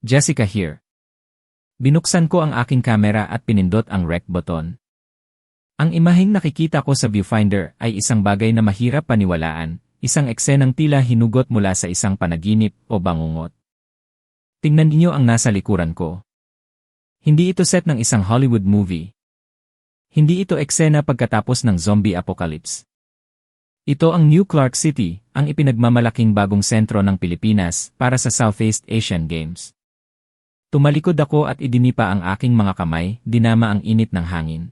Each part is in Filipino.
Jessica here. Binuksan ko ang aking kamera at pinindot ang rec button. Ang imaheng nakikita ko sa viewfinder ay isang bagay na mahirap paniwalaan, isang eksenang tila hinugot mula sa isang panaginip o bangungot. Tingnan niyo ang nasa likuran ko. Hindi ito set ng isang Hollywood movie. Hindi ito eksena pagkatapos ng zombie apocalypse. Ito ang New Clark City, ang ipinagmamalaking bagong sentro ng Pilipinas para sa Southeast Asian Games. Tumalikod ako at idinipa ang aking mga kamay, dinama ang init ng hangin.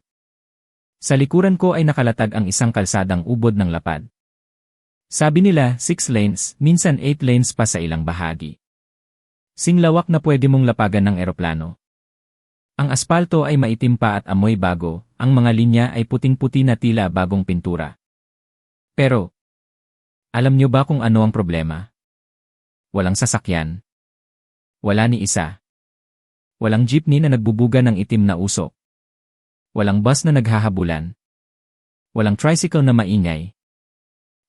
Sa likuran ko ay nakalatag ang isang kalsadang ubod ng lapad. Sabi nila 6 lanes, minsan 8 lanes pa sa ilang bahagi. Singlawak na pwede mong lapagan ng eroplano. Ang aspalto ay maitim pa at amoy bago, ang mga linya ay puting-puti na tila bagong pintura. Pero, alam niyo ba kung ano ang problema? Walang sasakyan. Wala ni isa. Walang jeepney na nagbubuga ng itim na usok. Walang bus na naghahabulan. Walang tricycle na maingay.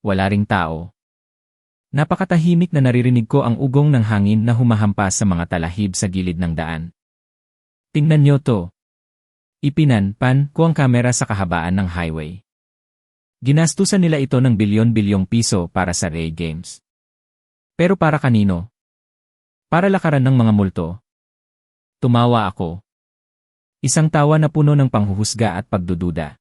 Wala ring tao. Napakatahimik na naririnig ko ang ugong ng hangin na humahampas sa mga talahib sa gilid ng daan. Tingnan niyo to. Ipinanpan ko ang kamera sa kahabaan ng highway. Ginastusan nila ito ng bilyon-bilyong piso para sa Ray Games. Pero para kanino? Para lakaran ng mga multo? Tumawa ako. Isang tawa na puno ng panghuhusga at pagdududa.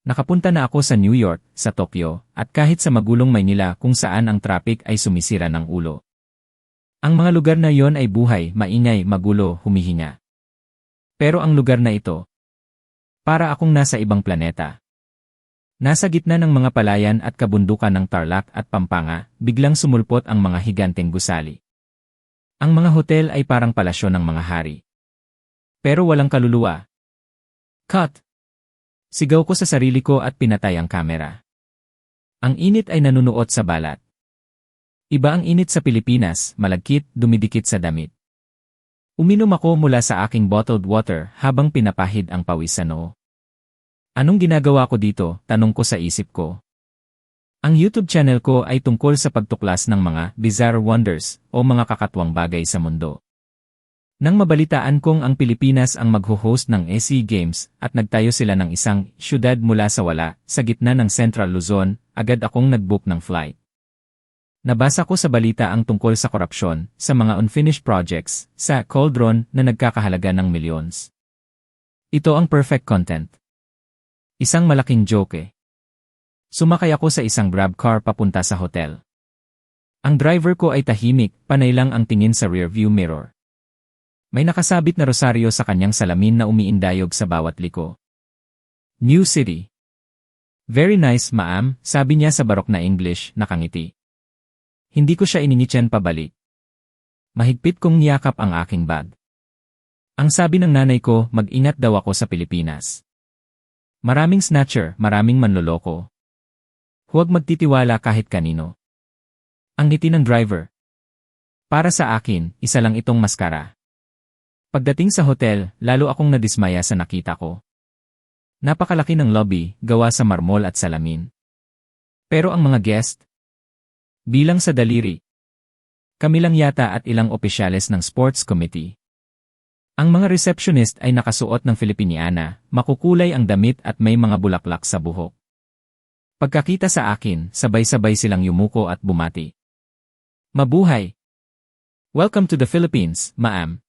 Nakapunta na ako sa New York, sa Tokyo, at kahit sa magulong Maynila kung saan ang traffic ay sumisira ng ulo. Ang mga lugar na yon ay buhay, maingay, magulo, humihinga. Pero ang lugar na ito, para akong nasa ibang planeta. Nasa gitna ng mga palayan at kabundukan ng Tarlac at Pampanga, biglang sumulpot ang mga higanteng gusali. Ang mga hotel ay parang palasyo ng mga hari. Pero walang kaluluwa. Cut! Sigaw ko sa sarili ko at pinatay ang kamera. Ang init ay nanunuot sa balat. Iba ang init sa Pilipinas, malagkit, dumidikit sa damit. Uminom ako mula sa aking bottled water habang pinapahid ang pawis sa noo. Anong ginagawa ko dito? Tanong ko sa isip ko. Ang YouTube channel ko ay tungkol sa pagtuklas ng mga bizarre wonders o mga kakatwang bagay sa mundo. Nang mabalitaan kong ang Pilipinas ang magho-host ng SEA Games at nagtayo sila ng isang syudad mula sa wala sa gitna ng Central Luzon, agad akong nag-book ng flight. Nabasa ko sa balita ang tungkol sa korupsyon, sa mga unfinished projects, sa cauldron na nagkakahalaga ng millions. Ito ang perfect content. Isang malaking joke. Sumakay ako sa isang grab car papunta sa hotel. Ang driver ko ay tahimik, panay lang ang tingin sa rearview mirror. May nakasabit na rosaryo sa kanyang salamin na umiindayog sa bawat liko. New City. Very nice, ma'am, sabi niya sa barok na English, nakangiti. Hindi ko siya ininityan pabalik. Mahigpit kong niyakap ang aking bag. Ang sabi ng nanay ko, mag-ingat daw ako sa Pilipinas. Maraming snatcher, maraming manloloko. Huwag magtitiwala kahit kanino. Ang ngiti ng driver. Para sa akin, isa lang itong maskara. Pagdating sa hotel, lalo akong nadismaya sa nakita ko. Napakalaki ng lobby, gawa sa marmol at salamin. Pero ang mga guest, bilang sa daliri. Kami lang yata at ilang opisyales ng sports committee. Ang mga receptionist ay nakasuot ng Filipiniana, makukulay ang damit at may mga bulaklak sa buhok. Pagkakita sa akin, sabay-sabay silang yumuko at bumati. Mabuhay! Welcome to the Philippines, ma'am.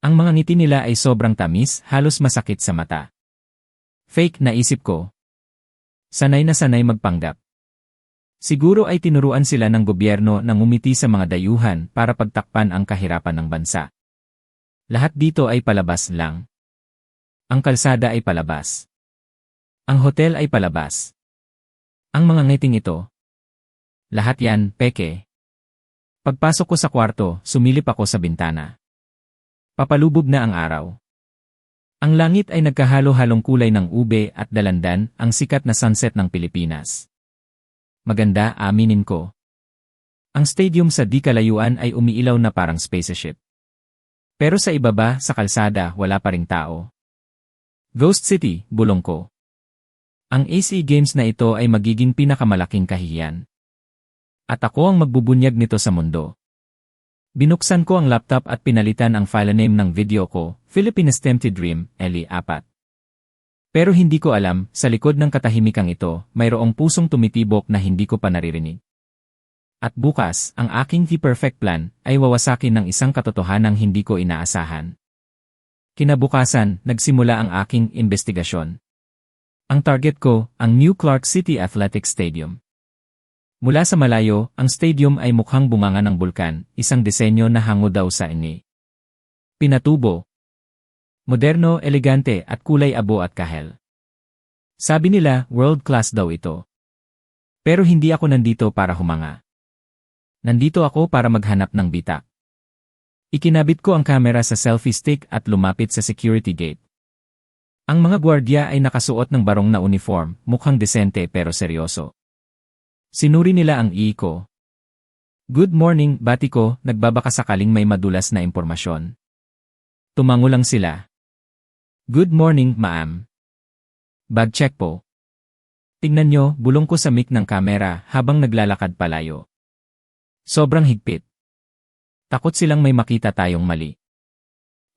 Ang mga ngiti nila ay sobrang tamis, halos masakit sa mata. Fake, naisip ko. Sanay na sanay magpanggap. Siguro ay tinuruan sila ng gobyerno na ngumiti sa mga dayuhan para pagtakpan ang kahirapan ng bansa. Lahat dito ay palabas lang. Ang kalsada ay palabas. Ang hotel ay palabas. Ang mga ngiting ito. Lahat yan, peke. Pagpasok ko sa kwarto, sumilip ako sa bintana. Papalubog na ang araw. Ang langit ay nagkahalo-halong kulay ng ube at dalandan, ang sikat na sunset ng Pilipinas. Maganda, aminin ko. Ang stadium sa di kalayuan ay umiilaw na parang spaceship. Pero sa ibaba, sa kalsada, wala pa ring tao. Ghost City, bulong ko. Ang SEA Games na ito ay magiging pinakamalaking kahihiyan. At ako ang magbubunyag nito sa mundo. Binuksan ko ang laptop at pinalitan ang filename ng video ko, Philippines Tempted Dream, LE4. Pero hindi ko alam, sa likod ng katahimikang ito, mayroong pusong tumitibok na hindi ko pa naririnig. At bukas, ang aking perfect plan ay wawasakin ng isang katotohanang hindi ko inaasahan. Kinabukasan, nagsimula ang aking investigasyon. Ang target ko, ang New Clark City Athletic Stadium. Mula sa malayo, ang stadium ay mukhang bunganga ng bulkan, isang disenyo na hango daw sa ini. Pinatubo. Moderno, elegante at kulay abo at kahel. Sabi nila, world class daw ito. Pero hindi ako nandito para humanga. Nandito ako para maghanap ng bitak. Ikinabit ko ang kamera sa selfie stick at lumapit sa security gate. Ang mga gwardiya ay nakasuot ng barong na uniform, mukhang desente pero seryoso. Sinuri nila ang ko. Good morning, bati ko, nagbabaka sakaling may madulas na impormasyon. Tumango lang sila. Good morning, ma'am. Bag check po. Tingnan nyo, bulong ko sa mic ng kamera habang naglalakad palayo. Sobrang higpit. Takot silang may makita tayong mali.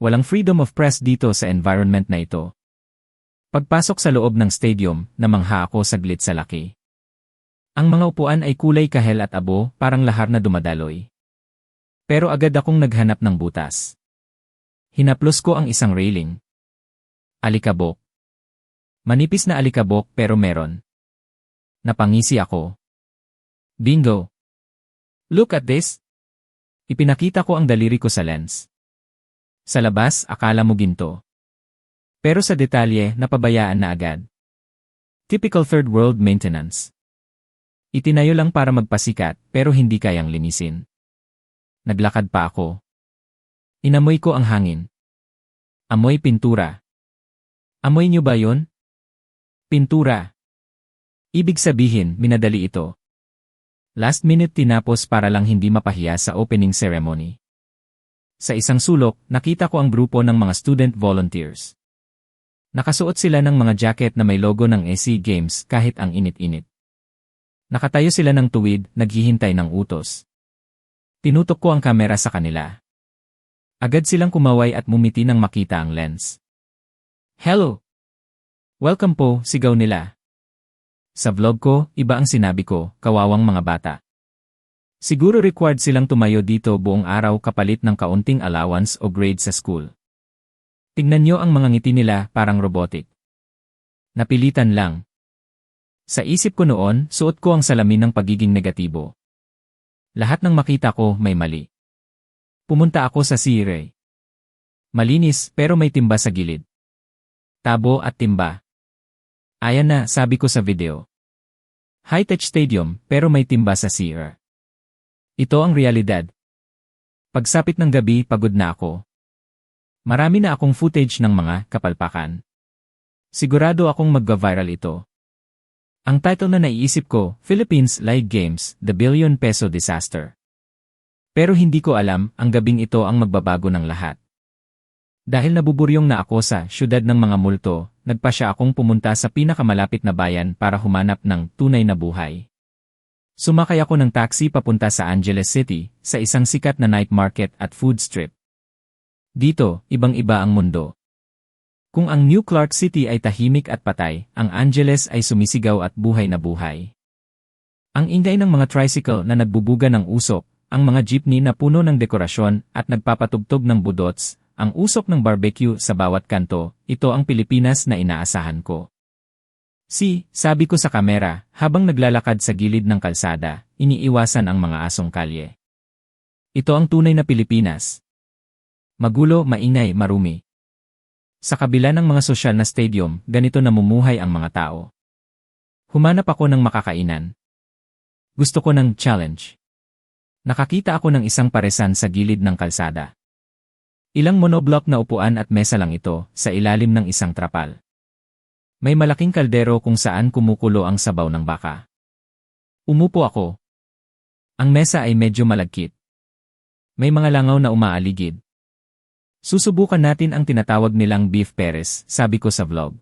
Walang freedom of press dito sa environment na ito. Pagpasok sa loob ng stadium, namangha ako saglit sa laki. Ang mga upuan ay kulay kahel at abo, parang lahar na dumadaloy. Pero agad akong naghanap ng butas. Hinaplos ko ang isang railing. Alikabok. Manipis na alikabok pero meron. Napangisi ako. Bingo! Look at this! Ipinakita ko ang daliri ko sa lens. Sa labas, akala mo ginto. Pero sa detalye, napabayaan na agad. Typical third world maintenance. Itinayo lang para magpasikat pero hindi kayang linisin. Naglakad pa ako. Inamoy ko ang hangin. Amoy pintura. Amoy niyo ba yun? Pintura. Ibig sabihin, minadali ito. Last minute tinapos para lang hindi mapahiya sa opening ceremony. Sa isang sulok, nakita ko ang grupo ng mga student volunteers. Nakasuot sila ng mga jacket na may logo ng SC Games kahit ang init-init. Nakatayo sila ng tuwid, naghihintay ng utos. Tinutok ko ang kamera sa kanila. Agad silang kumaway at mumiti nang makita ang lens. Hello! Welcome po, sigaw nila. Sa vlog ko, iba ang sinabi ko, kawawang mga bata. Siguro required silang tumayo dito buong araw kapalit ng kaunting allowance o grade sa school. Tingnan nyo ang mga ngiti nila, parang robotic. Napilitan lang. Sa isip ko noon, suot ko ang salamin ng pagiging negatibo. Lahat ng makita ko may mali. Pumunta ako sa C-Ray. Malinis pero may timba sa gilid. Tabo at timba. Ayan na, sabi ko sa video. High-tech stadium pero may timba sa CR. Ito ang realidad. Pagsapit ng gabi, pagod na ako. Marami na akong footage ng mga kapalpakan. Sigurado akong magva-viral ito. Ang title na naiisip ko, Philippines Live Games, The Billion Peso Disaster. Pero hindi ko alam, ang gabing ito ang magbabago ng lahat. Dahil nabuburyong na ako sa syudad ng mga multo, nagpasya akong pumunta sa pinakamalapit na bayan para humanap ng tunay na buhay. Sumakay ako ng taxi papunta sa Angeles City, sa isang sikat na night market at food strip. Dito, ibang-iba ang mundo. Kung ang New Clark City ay tahimik at patay, ang Angeles ay sumisigaw at buhay na buhay. Ang ingay ng mga tricycle na nagbubuga ng usok, ang mga jeepney na puno ng dekorasyon at nagpapatugtog ng budots, ang usok ng barbecue sa bawat kanto, ito ang Pilipinas na inaasahan ko. Sabi ko sa kamera, habang naglalakad sa gilid ng kalsada, iniiwasan ang mga asong kalye. Ito ang tunay na Pilipinas. Magulo, maingay, marumi. Sa kabila ng mga sosyal na stadium, ganito namumuhay ang mga tao. Humanap ako ng makakainan. Gusto ko ng challenge. Nakakita ako ng isang paresan sa gilid ng kalsada. Ilang monoblock na upuan at mesa lang ito, sa ilalim ng isang trapal. May malaking kaldero kung saan kumukulo ang sabaw ng baka. Umupo ako. Ang mesa ay medyo malagkit. May mga langaw na umaaligid. Susubukan natin ang tinatawag nilang beef Perez, sabi ko sa vlog.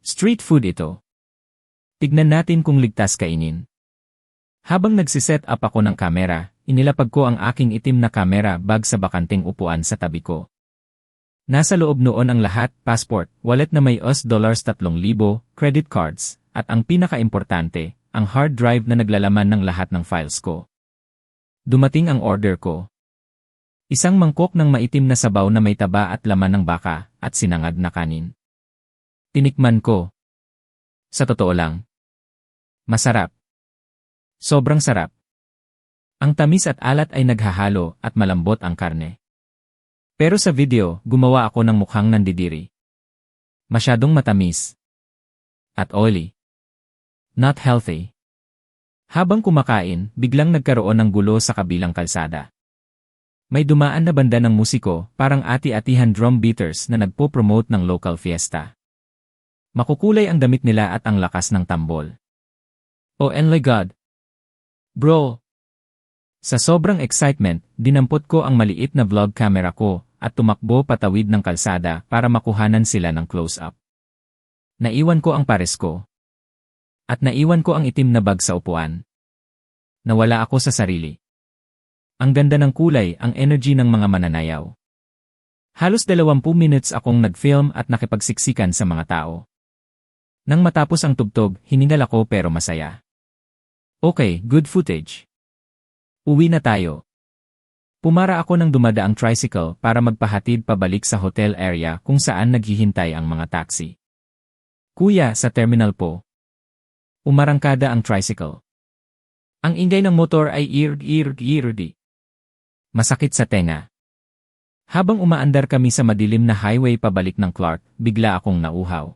Street food ito. Tignan natin kung ligtas kainin. Habang nagsiset up ako ng kamera, inilapag ko ang aking itim na camera bag sa bakanting upuan sa tabi ko. Nasa loob noon ang lahat, passport, wallet na may $3,000, credit cards, at ang pinaka-importante, ang hard drive na naglalaman ng lahat ng files ko. Dumating ang order ko. Isang mangkok ng maitim na sabaw na may taba at laman ng baka, at sinangag na kanin. Tinikman ko. Sa totoo lang. Masarap. Sobrang sarap. Ang tamis at alat ay naghahalo at malambot ang karne. Pero sa video, gumawa ako ng mukhang nandidiri. Masyadong matamis. At oily. Not healthy. Habang kumakain, biglang nagkaroon ng gulo sa kabilang kalsada. May dumaan na banda ng musiko, parang ati-atihan drum beaters na nagpo-promote ng local fiesta. Makukulay ang damit nila at ang lakas ng tambol. Oh my God! Bro! Sa sobrang excitement, dinampot ko ang maliit na vlog camera ko at tumakbo patawid ng kalsada para makuhanan sila ng close-up. Naiwan ko ang pares ko. At naiwan ko ang itim na bag sa upuan. Nawala ako sa sarili. Ang ganda ng kulay, ang energy ng mga mananayaw. Halos 20 minutes akong nag-film at nakipagsiksikan sa mga tao. Nang matapos ang tugtog, hiningal ako pero masaya. Okay, good footage. Uwi na tayo. Pumara ako ng dumadaang tricycle para magpahatid pabalik sa hotel area kung saan naghihintay ang mga taxi. Kuya, sa terminal po. Umarangkada ang tricycle. Ang ingay ng motor ay irg-irg-irdi. Masakit sa tenga. Habang umaandar kami sa madilim na highway pabalik ng Clark, bigla akong nauhaw.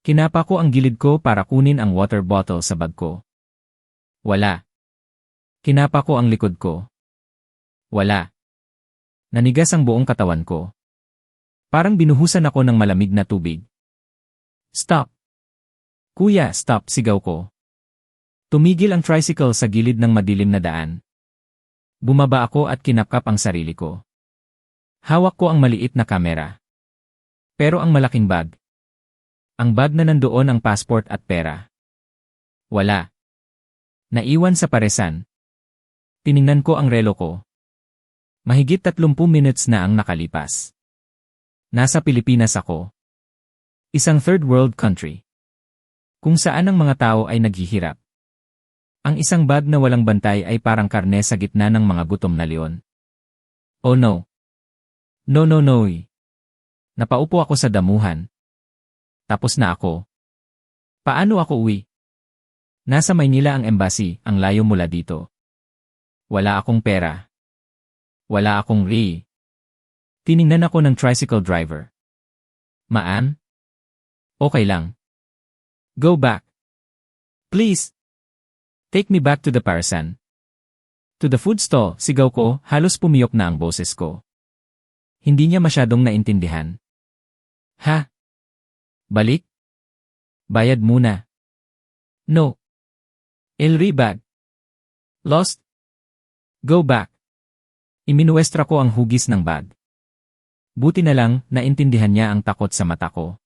Kinapa ko ang gilid ko para kunin ang water bottle sa bag ko. Wala. Kinapa ko ang likod ko. Wala. Nanigas ang buong katawan ko. Parang binuhusan ako ng malamig na tubig. Stop! Kuya, stop! Sigaw ko. Tumigil ang tricycle sa gilid ng madilim na daan. Bumaba ako at kinapkap ang sarili ko. Hawak ko ang maliit na kamera. Pero ang malaking bag. Ang bag na nandoon ang passport at pera. Wala. Naiwan sa paresan. Tiningnan ko ang relo ko. Mahigit 30 minutes na ang nakalipas. Nasa Pilipinas ako. Isang third world country. Kung saan ang mga tao ay naghihirap. Ang isang bag na walang bantay ay parang karne sa gitna ng mga gutom na leon. Oh no. No. Napaupo ako sa damuhan. Tapos na ako. Paano ako uwi? Nasa Maynila ang embassy, ang layo mula dito. Wala akong pera. Wala akong Tiningnan ako ng tricycle driver. Maan? Okay lang. Go back. Please. Take me back to the Parasan. To the food stall, sigaw ko, halos pumiyok na ang boses ko. Hindi niya masyadong naintindihan. Ha? Balik? Bayad muna. No. El bag. Lost? Go back. Iminuestra ko ang hugis ng bag. Buti na lang, naintindihan niya ang takot sa mata ko.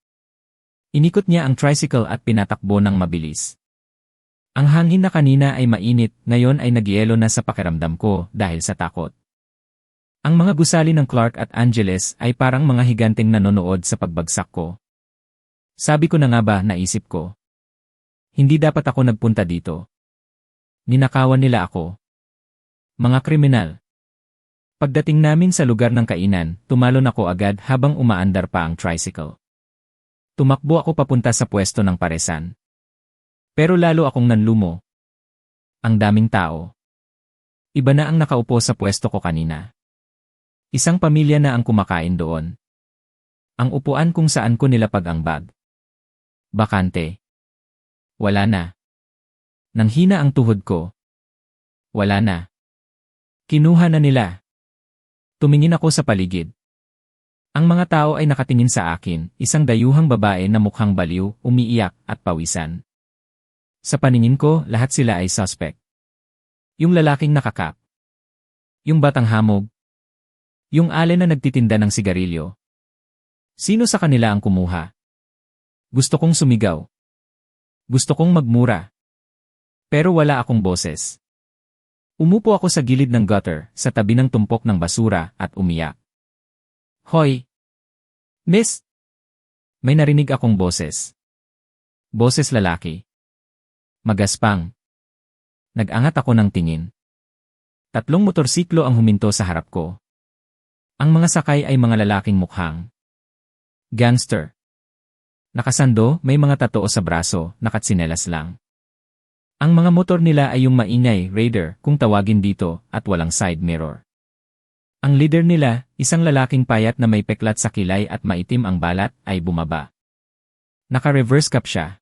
Inikot niya ang tricycle at pinatakbo ng mabilis. Ang hangin na kanina ay mainit, ngayon ay nagyelo na sa pakiramdam ko dahil sa takot. Ang mga gusali ng Clark at Angeles ay parang mga higanteng nanonood sa pagbagsak ko. Sabi ko na nga ba, naisip ko. Hindi dapat ako nagpunta dito. Ninakawan nila ako. Mga kriminal. Pagdating namin sa lugar ng kainan, tumalon ako agad habang umaandar pa ang tricycle. Tumakbo ako papunta sa pwesto ng paresan. Pero lalo akong nanlumo. Ang daming tao. Iba na ang nakaupo sa pwesto ko kanina. Isang pamilya na ang kumakain doon. Ang upuan kung saan ko nilapag ang bag. Bakante. Wala na. Nanghina ang tuhod ko. Wala na. Kinuha na nila. Tumingin ako sa paligid. Ang mga tao ay nakatingin sa akin, isang dayuhang babae na mukhang baliw, umiiyak at pawisan. Sa paningin ko, lahat sila ay suspect. Yung lalaking nakakap. Yung batang hamog. Yung allen na nagtitinda ng sigarilyo. Sino sa kanila ang kumuha? Gusto kong sumigaw. Gusto kong magmura. Pero wala akong boses. Umupo ako sa gilid ng gutter, sa tabi ng tumpok ng basura, at umiyak. Hoy! Miss! May narinig akong boses. Boses lalaki. Magaspang. Nag-angat ako ng tingin. 3 motorsiklo ang huminto sa harap ko. Ang mga sakay ay mga lalaking mukhang gangster. Nakasando, may mga tatoo sa braso, nakatsinelas lang. Ang mga motor nila ay yung maingay, Raider, kung tawagin dito, at walang side mirror. Ang leader nila, isang lalaking payat na may peklat sa kilay at maitim ang balat, ay bumaba. Naka-reverse cap siya.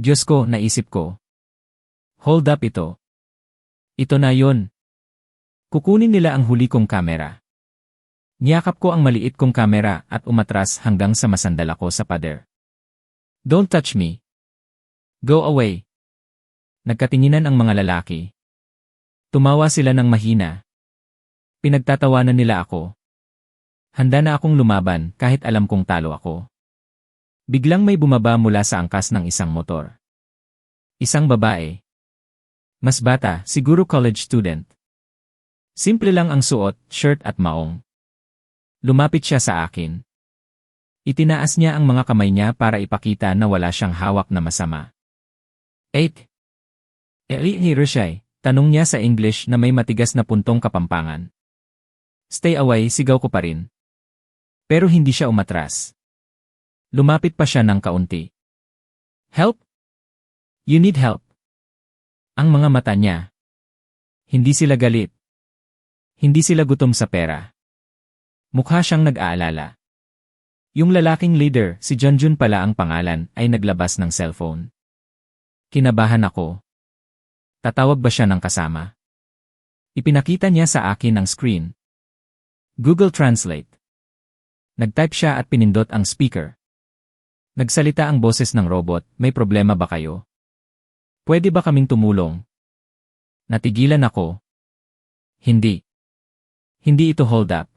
Diyos ko, naisip ko. Hold up ito. Ito na yon. Kukunin nila ang huli kong kamera. Niyakap ko ang maliit kong kamera at umatras hanggang sa masandal ako sa pader. Don't touch me. Go away. Nagkatinginan ang mga lalaki. Tumawa sila ng mahina. Pinagtatawanan nila ako. Handa na akong lumaban kahit alam kong talo ako. Biglang may bumaba mula sa angkas ng isang motor. Isang babae. Mas bata, siguro college student. Simple lang ang suot, shirt at maong. Lumapit siya sa akin. Itinaas niya ang mga kamay niya para ipakita na wala siyang hawak na masama. 8. Eli Hiroshai, tanong niya sa English na may matigas na puntong kapampangan. Stay away, sigaw ko pa rin. Pero hindi siya umatras. Lumapit pa siya ng kaunti. Help? You need help. Ang mga mata niya. Hindi sila galit. Hindi sila gutom sa pera. Mukha siyang nag-aalala. Yung lalaking leader, si Junjun pala ang pangalan, ay naglabas ng cellphone. Kinabahan ako. Tatawag ba siya ng kasama? Ipinakita niya sa akin ang screen. Google Translate. Nag-type siya at pinindot ang speaker. Nagsalita ang boses ng robot, may problema ba kayo? Pwede ba kaming tumulong? Natigilan ako. Hindi. Hindi ito hold up.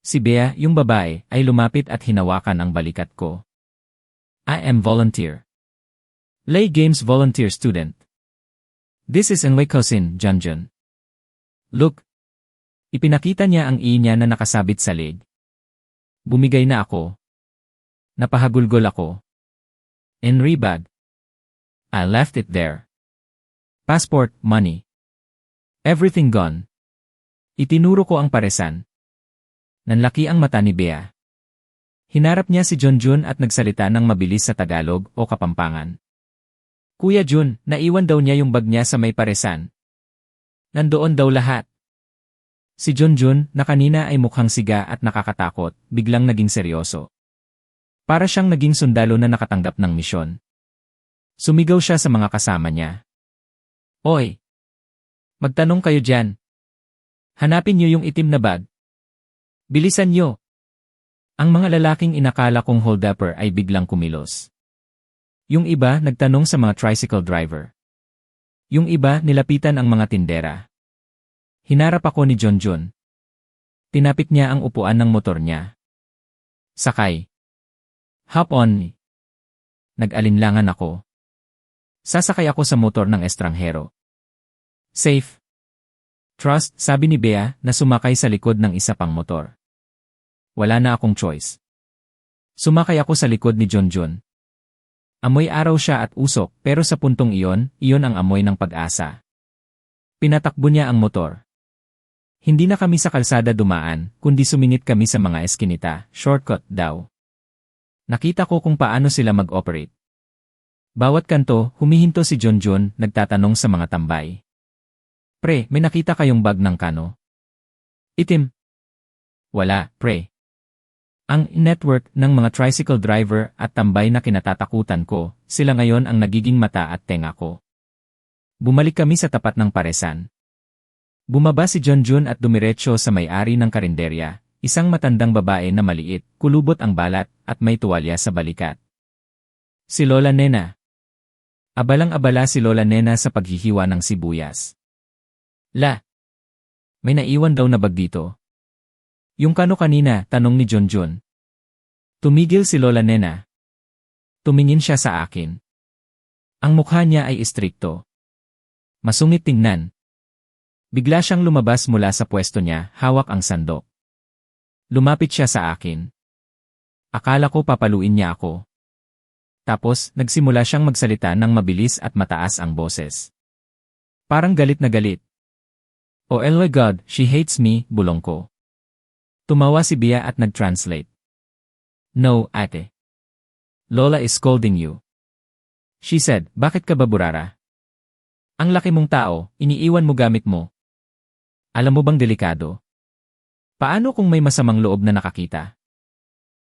Si Bea, yung babae, ay lumapit at hinawakan ang balikat ko. I am volunteer. Lay Games volunteer student. This is Enwekosin, Junjun. Look. Ipinakita niya ang niya na nakasabit sa leg. Bumigay na ako. Napahagulgol ako. Henry bag. I left it there. Passport, money. Everything gone. Itinuro ko ang paresan. Nanlaki ang mata ni Bea. Hinarap niya si Junjun at nagsalita ng mabilis sa Tagalog o Kapampangan. Kuya Jun, naiwan daw niya yung bag niya sa may paresan. Nandoon daw lahat. Si Junjun, na kanina ay mukhang siga at nakakatakot, biglang naging seryoso. Para siyang naging sundalo na nakatanggap ng misyon. Sumigaw siya sa mga kasama niya. Oy! Magtanong kayo dyan. Hanapin niyo yung itim na bag. Bilisan niyo! Ang mga lalaking inakala kong hold-upper ay biglang kumilos. Yung iba nagtanong sa mga tricycle driver. Yung iba nilapitan ang mga tindera. Hinarap ako ni Junjun. Tinapik niya ang upuan ng motor niya. Sakay. Hop on. Nag-alinlangan ako. Sasakay ako sa motor ng estranghero. Safe. Trust, sabi ni Bea na sumakay sa likod ng isa pang motor. Wala na akong choice. Sumakay ako sa likod ni Junjun. Amoy araw siya at usok pero sa puntong iyon ang amoy ng pag-asa. Pinatakbo niya ang motor. Hindi na kami sa kalsada dumaan, kundi sumingit kami sa mga eskinita, shortcut daw. Nakita ko kung paano sila mag-operate. Bawat kanto, humihinto si Junjun, nagtatanong sa mga tambay. Pre, may nakita kayong bag ng kano? Itim. Wala, pre. Ang network ng mga tricycle driver at tambay na kinatatakutan ko, sila ngayon ang nagiging mata at tenga ko. Bumalik kami sa tapat ng paresan. Bumaba si Junjun at dumiretso sa may-ari ng karinderya, isang matandang babae na maliit, kulubot ang balat, at may tuwalya sa balikat. Si Lola Nena. Abalang-abala si Lola Nena sa paghihiwa ng sibuyas. May naiwan daw na bag dito. Yung kano kanina, tanong ni Junjun. Tumigil si Lola Nena. Tumingin siya sa akin. Ang mukha niya ay istrikto. Masungit tingnan. Bigla siyang lumabas mula sa pwesto niya, hawak ang sandok. Lumapit siya sa akin. Akala ko papaluin niya ako. Tapos, nagsimula siyang magsalita ng mabilis at mataas ang boses. Parang galit na galit. Oh my God, she hates me, bulong ko. Tumawa si Bea at nag-translate. No, ate. Lola is scolding you. She said, bakit ka ba burara? Ang laki mong tao, iniiwan mo gamit mo. Alam mo bang delikado? Paano kung may masamang loob na nakakita?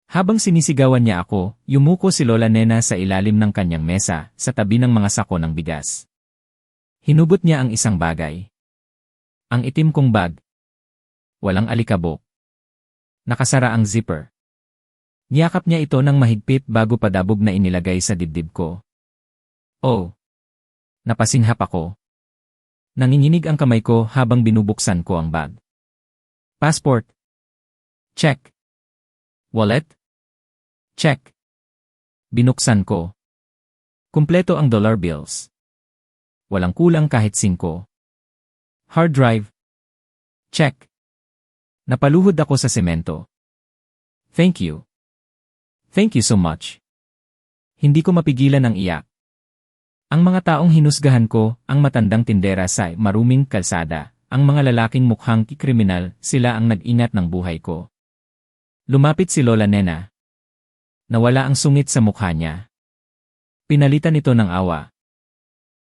Habang sinisigawan niya ako, yumuko si Lola Nena sa ilalim ng kanyang mesa, sa tabi ng mga sako ng bigas. Hinubot niya ang isang bagay. Ang itim kong bag. Walang alikabok. Nakasara ang zipper. Niyakap niya ito ng mahigpit bago padabog na inilagay sa dibdib ko. Oh! Napasinghap ako. Nanginginig ang kamay ko habang binubuksan ko ang bag. Passport. Check. Wallet. Check. Binuksan ko. Kumpleto ang dollar bills. Walang kulang kahit 5. Hard drive. Check. Napaluhod ako sa semento. Thank you. Thank you so much. Hindi ko mapigilan ang iyak. Ang mga taong hinusgahan ko, ang matandang tindera sa maruming kalsada, ang mga lalaking mukhang kriminal, sila ang nag-ingat ng buhay ko. Lumapit si Lola Nena. Nawala ang sungit sa mukha niya. Pinalitan ito ng awa.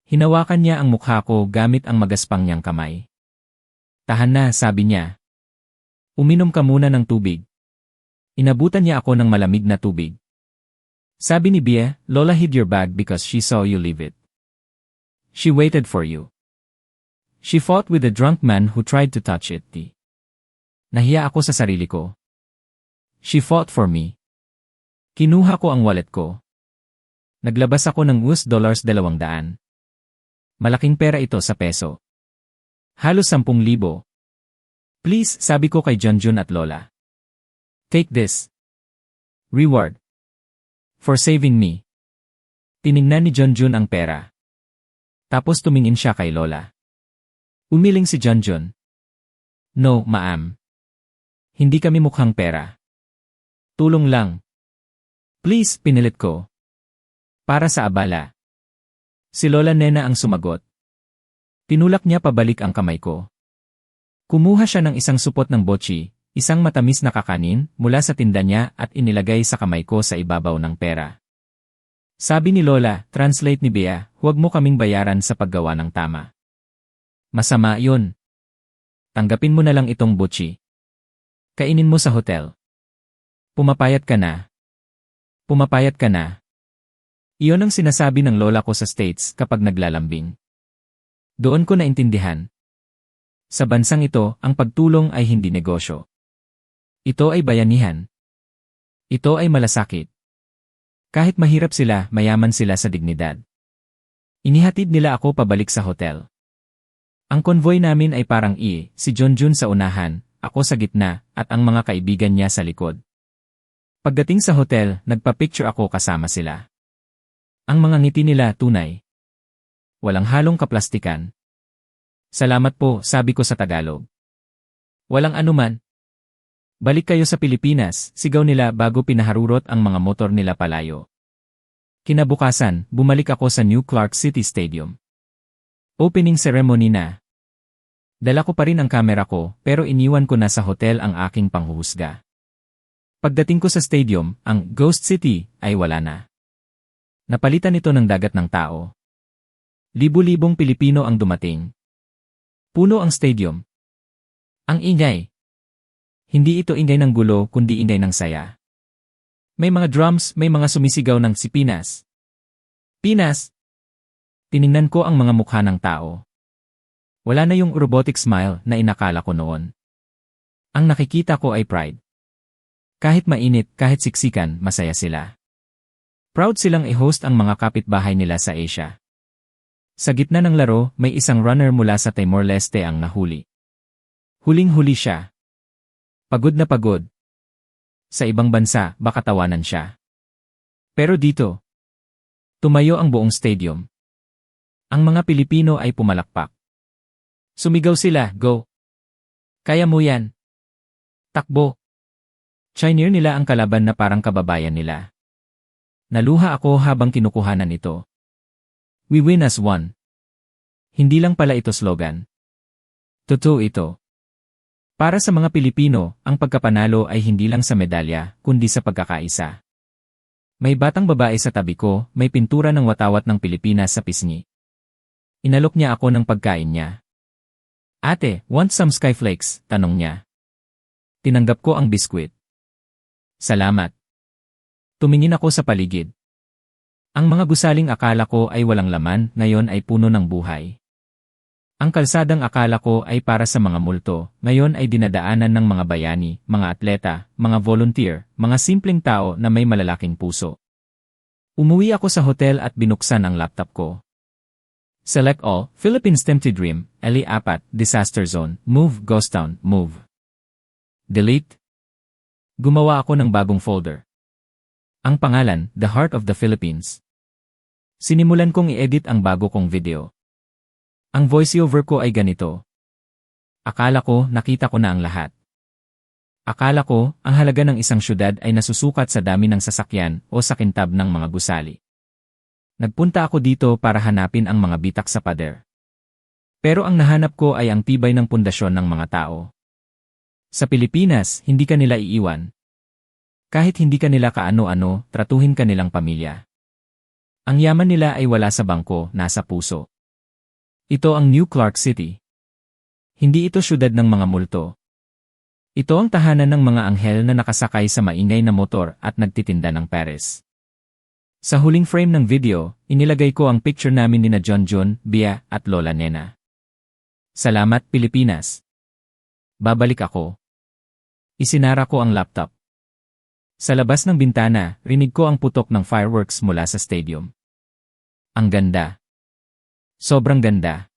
Hinawakan niya ang mukha ko gamit ang magaspang niyang kamay. Tahan na, sabi niya. Uminom ka muna ng tubig. Inabutan niya ako ng malamig na tubig. Sabi ni Bea, Lola hid your bag because she saw you leave it. She waited for you. She fought with the drunk man who tried to touch it. Nahiya ako sa sarili ko. She fought for me. Kinuha ko ang wallet ko. Naglabas ako ng $200. Malaking pera ito sa peso. Halos 10,000. Please, sabi ko kay Junjun at Lola. Take this. Reward. For saving me. Tiningnan ni Junjun ang pera. Tapos tumingin siya kay Lola. Umiling si Junjun. No, ma'am. Hindi kami mukhang pera. Tulong lang. Please, pinilit ko. Para sa abala. Si Lola Nena ang sumagot. Tinulak niya pabalik ang kamay ko. Kumuha siya ng isang supot ng bochi, isang matamis na kakanin, mula sa tinda niya at inilagay sa kamay ko sa ibabaw ng pera. Sabi ni Lola, translate ni Bea, huwag mo kaming bayaran sa paggawa ng tama. Masama yun. Tanggapin mo na lang itong bochi. Kainin mo sa hotel. Pumapayat ka na. Pumapayat ka na. Iyon ang sinasabi ng lola ko sa States kapag naglalambing. Doon ko naintindihan. Sa bansang ito, ang pagtulong ay hindi negosyo. Ito ay bayanihan. Ito ay malasakit. Kahit mahirap sila, mayaman sila sa dignidad. Inihatid nila ako pabalik sa hotel. Ang konvoy namin ay parang si Junjun sa unahan, ako sa gitna, at ang mga kaibigan niya sa likod. Pagdating sa hotel, nagpa-picture ako kasama sila. Ang mga ngiti nila tunay. Walang halong kaplastikan. Salamat po, sabi ko sa Tagalog. Walang anuman. Balik kayo sa Pilipinas, sigaw nila bago pinaharurot ang mga motor nila palayo. Kinabukasan, bumalik ako sa New Clark City Stadium. Opening ceremony na. Dala ko pa rin ang kamera ko, pero iniwan ko na sa hotel ang aking panghuhusga. Pagdating ko sa stadium, ang Ghost City ay wala na. Napalitan ito ng dagat ng tao. Libu-libong Pilipino ang dumating. Puno ang stadium. Ang ingay. Hindi ito ingay ng gulo kundi ingay ng saya. May mga drums, may mga sumisigaw ng si Pinas. Pinas! Tiningnan ko ang mga mukha ng tao. Wala na yung robotic smile na inakala ko noon. Ang nakikita ko ay pride. Kahit mainit, kahit siksikan, masaya sila. Proud silang i-host ang mga kapitbahay nila sa Asia. Sa gitna ng laro, may isang runner mula sa Timor-Leste ang nahuli. Huling-huli siya. Pagod na pagod. Sa ibang bansa, baka tawanan siya. Pero dito, tumayo ang buong stadium. Ang mga Pilipino ay pumalakpak. Sumigaw sila, go! Kaya mo yan! Takbo! Chineer nila ang kalaban na parang kababayan nila. Naluha ako habang kinukuhanan ito. We win as one. Hindi lang pala ito slogan. Totoo ito. Para sa mga Pilipino, ang pagkapanalo ay hindi lang sa medalya, kundi sa pagkakaisa. May batang babae sa tabi ko, may pintura ng watawat ng Pilipinas sa pisngi. Inalok niya ako ng pagkain niya. Ate, want some skyflakes? Tanong niya. Tinanggap ko ang biskwit. Salamat. Tumingin ako sa paligid. Ang mga gusaling akala ko ay walang laman, ngayon ay puno ng buhay. Ang kalsadang akala ko ay para sa mga multo, ngayon ay dinadaanan ng mga bayani, mga atleta, mga volunteer, mga simpleng tao na may malalaking puso. Umuwi ako sa hotel at binuksan ang laptop ko. Select all, Philippines Tempted Dream, LE4, Disaster Zone, Move, Ghost Town, Move. Delete. Gumawa ako ng bagong folder. Ang pangalan, The Heart of the Philippines. Sinimulan kong i-edit ang bago kong video. Ang voiceover ko ay ganito. Akala ko, nakita ko na ang lahat. Akala ko, ang halaga ng isang syudad ay nasusukat sa dami ng sasakyan o sa kintab ng mga gusali. Nagpunta ako dito para hanapin ang mga bitak sa pader. Pero ang nahanap ko ay ang tibay ng pundasyon ng mga tao. Sa Pilipinas, hindi ka nila iiwan. Kahit hindi ka nila kaano-ano, tratuhin ka nilang pamilya. Ang yaman nila ay wala sa bangko, nasa puso. Ito ang New Clark City. Hindi ito syudad ng mga multo. Ito ang tahanan ng mga anghel na nakasakay sa maingay na motor at nagtitinda ng Paris. Sa huling frame ng video, inilagay ko ang picture namin nina John Jun, Bia, at Lola Nena. Salamat, Pilipinas. Babalik ako. Isinara ko ang laptop. Sa labas ng bintana, rinig ko ang putok ng fireworks mula sa stadium. Ang ganda. Sobrang ganda.